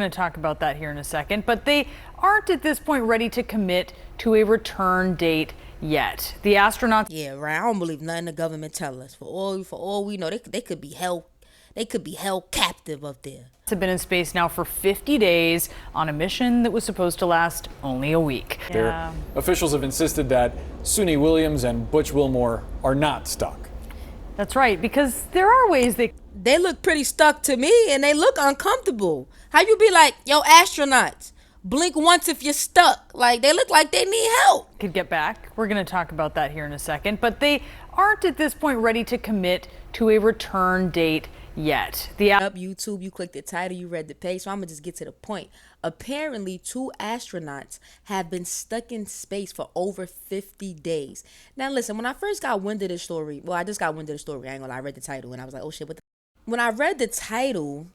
Going to talk about that here in a second, but they aren't at this point ready to commit to a return date yet. The astronauts. Yeah, right. I don't believe nothing the government tell us. For all we know, they could be held captive up there. Have been in space now for 50 days on a mission that was supposed to last only a week. Yeah. Officials have insisted that Suni Williams and Butch Wilmore are not stuck. That's right, because there are ways they look pretty stuck to me, and they look uncomfortable. How you be like, yo, astronauts, blink once if you're stuck? Like, they look like they need help. Could get back. We're going to talk about that here in a second, but they aren't at this point ready to commit to a return date yet. Up YouTube, you clicked the title, you read the page, so I'm gonna just get to the point. Apparently, 2 astronauts have been stuck in space for over 50 days. Now, listen, when I first got wind of this story, I just got wind of the story. I ain't gonna lie, I read the title and I was like, oh shit, when I read the title,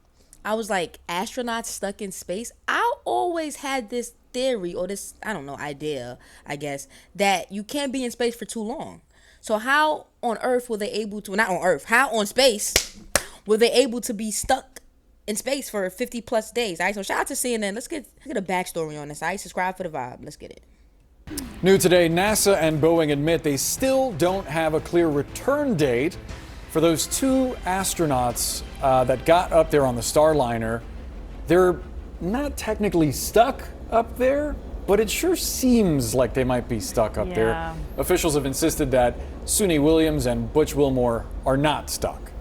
I was like, astronauts stuck in space? I always had this theory, or this, I don't know, idea, I guess, that you can't be in space for too long. So how on Earth were they able to, not on Earth, how on space were they able to be stuck in space for 50 plus days? All right, so shout out to CNN. Let's get a backstory on this. All right, subscribe for the vibe. Let's get it. New today, NASA and Boeing admit they still don't have a clear return date for those 2 astronauts that got up there on the Starliner. They're not technically stuck up there, but it sure seems like they might be stuck up there. Officials have insisted that Suni Williams and Butch Wilmore are not stuck.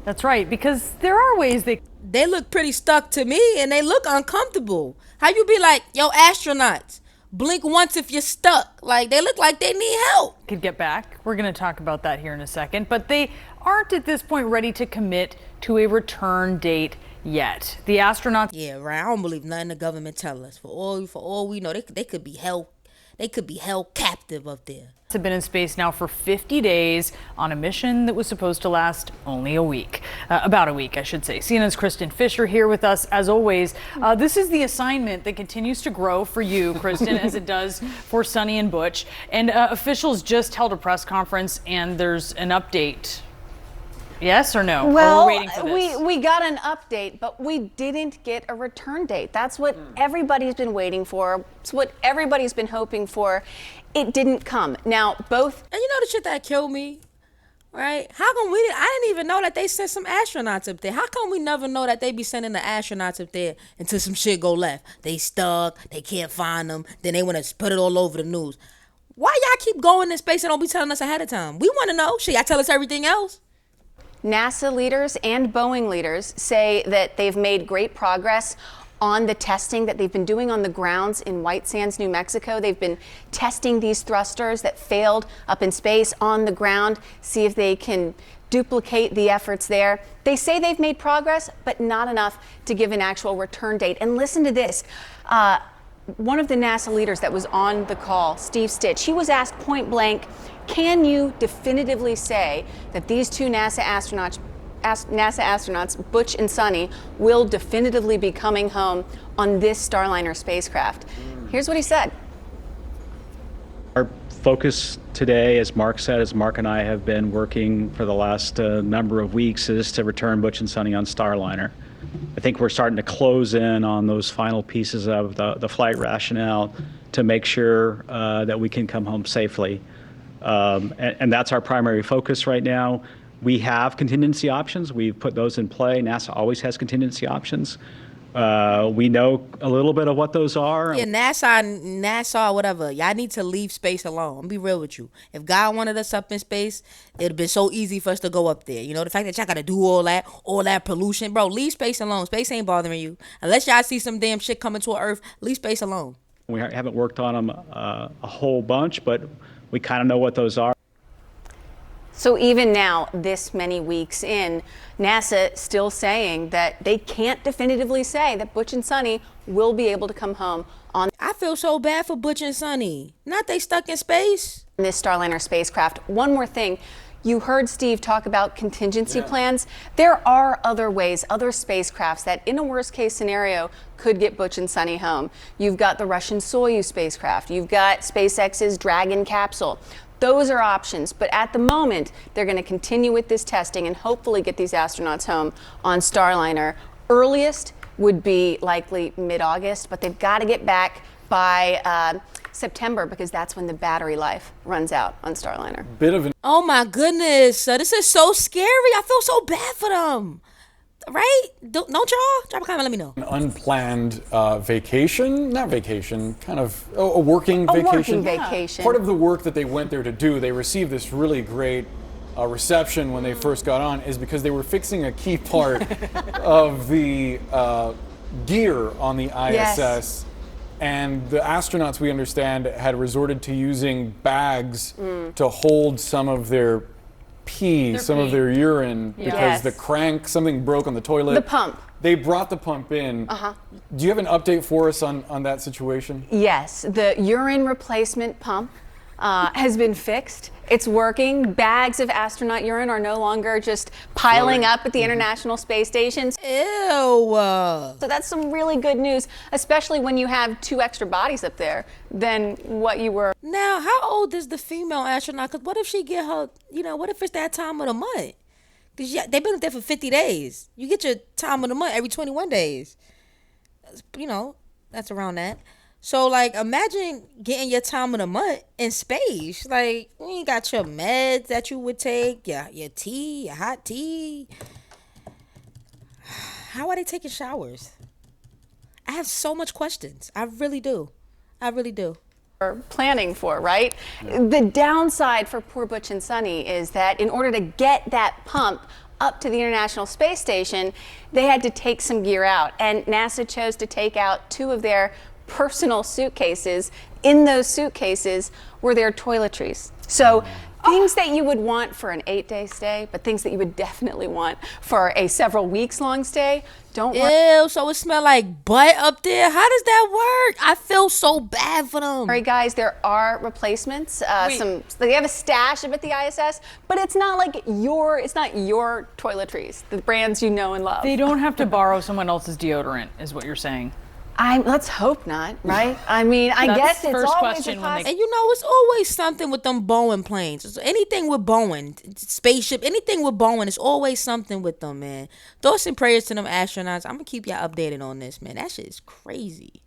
That's right, because there are ways they look pretty stuck to me, and they look uncomfortable. How you be like, yo, astronauts, blink once if you're stuck? Like, they look like they need help. Could get back. We're going to talk about that here in a second, but they aren't at this point ready to commit to a return date yet. The astronauts. Yeah, right. I don't believe nothing the government tell us. For all we know, they could be held captive up there. Have been in space now for 50 days on a mission that was supposed to last only a week. About a week, I should say. CNN's Kristen Fisher here with us, as always. This is the assignment that continues to grow for you, Kristen, as it does for Sunny and Butch. And officials just held a press conference, and there's an update. Yes or no? Well, or we're waiting for this? we got an update, but we didn't get a return date. That's what everybody's been waiting for. It's what everybody's been hoping for. It didn't come. Now, both. And you know the shit that killed me, right? How come I didn't even know that they sent some astronauts up there. How come we never know that they be sending the astronauts up there until some shit go left? They stuck, they can't find them, then they want to put it all over the news. Why y'all keep going in space and don't be telling us ahead of time? We want to know. Shit, y'all tell us everything else. NASA leaders and Boeing leaders say that they've made great progress on the testing that they've been doing on the grounds in White Sands, New Mexico. They've been testing these thrusters that failed up in space on the ground, see if they can duplicate the efforts there. They say they've made progress, but not enough to give an actual return date. And listen to this. One of the NASA leaders that was on the call, Steve Stitch, he was asked point blank, can you definitively say that these 2 NASA astronauts, Butch and Sunny, will definitively be coming home on this Starliner spacecraft? Here's what he said. Our focus today, as Mark said, as Mark and I have been working for the last number of weeks, is to return Butch and Sunny on Starliner. I think we're starting to close in on those final pieces of the flight rationale to make sure that we can come home safely. And that's our primary focus right now. We have contingency options. We've put those in play. NASA always has contingency options. We know a little bit of what those are. Yeah, NASA, whatever. Y'all need to leave space alone. I'm be real with you. If God wanted us up in space, it'd been so easy for us to go up there. You know, the fact that y'all gotta do all that pollution, bro. Leave space alone. Space ain't bothering you. Unless y'all see some damn shit coming to Earth, leave space alone. We haven't worked on them a whole bunch, but we kind of know what those are. So even now, this many weeks in, NASA still saying that they can't definitively say that Butch and Sunny will be able to come home on. I feel so bad for Butch and Sunny. Not they stuck in space. This Starliner spacecraft. One more thing. You heard Steve talk about contingency plans. There are other ways, other spacecrafts that in a worst case scenario could get Butch and Sunny home. You've got the Russian Soyuz spacecraft. You've got SpaceX's Dragon capsule. Those are options, but at the moment, they're going to continue with this testing and hopefully get these astronauts home on Starliner earliest would be likely mid-August, but they've got to get back by September because that's when the battery life runs out on Starliner. Bit of an Oh my goodness, this is so scary. I feel so bad for them. Right? Don't y'all? Drop a comment, let me know. unplanned vacation, not vacation, kind of a working A vacation. working vacation. Part of the work that they went there to do, they received this really great reception when they first got on, is because they were fixing a key part of the gear on the ISS. Yes. And the astronauts, we understand, had resorted to using bags to hold some of their pee, some of their urine, because Yes. the crank, something broke on the toilet. The pump. They brought the pump in. Do you have an update for us on that situation? Yes, the urine replacement pump has been fixed. It's working. Bags of astronaut urine are no longer just piling up at the International Space Station. Ew. So that's some really good news, especially when you have 2 extra bodies up there than what you were. Now, how old is the female astronaut? Because what if she get her, what if it's that time of the month? Because they've been up there for 50 days. You get your time of the month every 21 days. That's around that. So, like, imagine getting your time of the month in space. Like, you ain't got your meds that you would take, your tea, your hot tea. How are they taking showers? I have so much questions. I really do. Planning for, right? The downside for poor Butch and Sunny is that in order to get that pump up to the International Space Station, they had to take some gear out, and NASA chose to take out 2 of their personal suitcases. In those suitcases were their toiletries. So things that you would want for an 8-day stay, but things that you would definitely want for a several weeks long stay, don't worry. Ew, so it smell like butt up there? How does that work? I feel so bad for them. Sorry guys, there are replacements. They have a stash up at the ISS, but it's not like your toiletries, the brands you know and love. They don't have to borrow someone else's deodorant, is what you're saying. Let's hope not, right? I mean, I That's guess the it's first always question a when they- And it's always something with them Boeing planes. It's anything with Boeing, spaceship, anything with Boeing, it's always something with them, man. Thoughts and prayers to them astronauts. I'm going to keep y'all updated on this, man. That shit is crazy.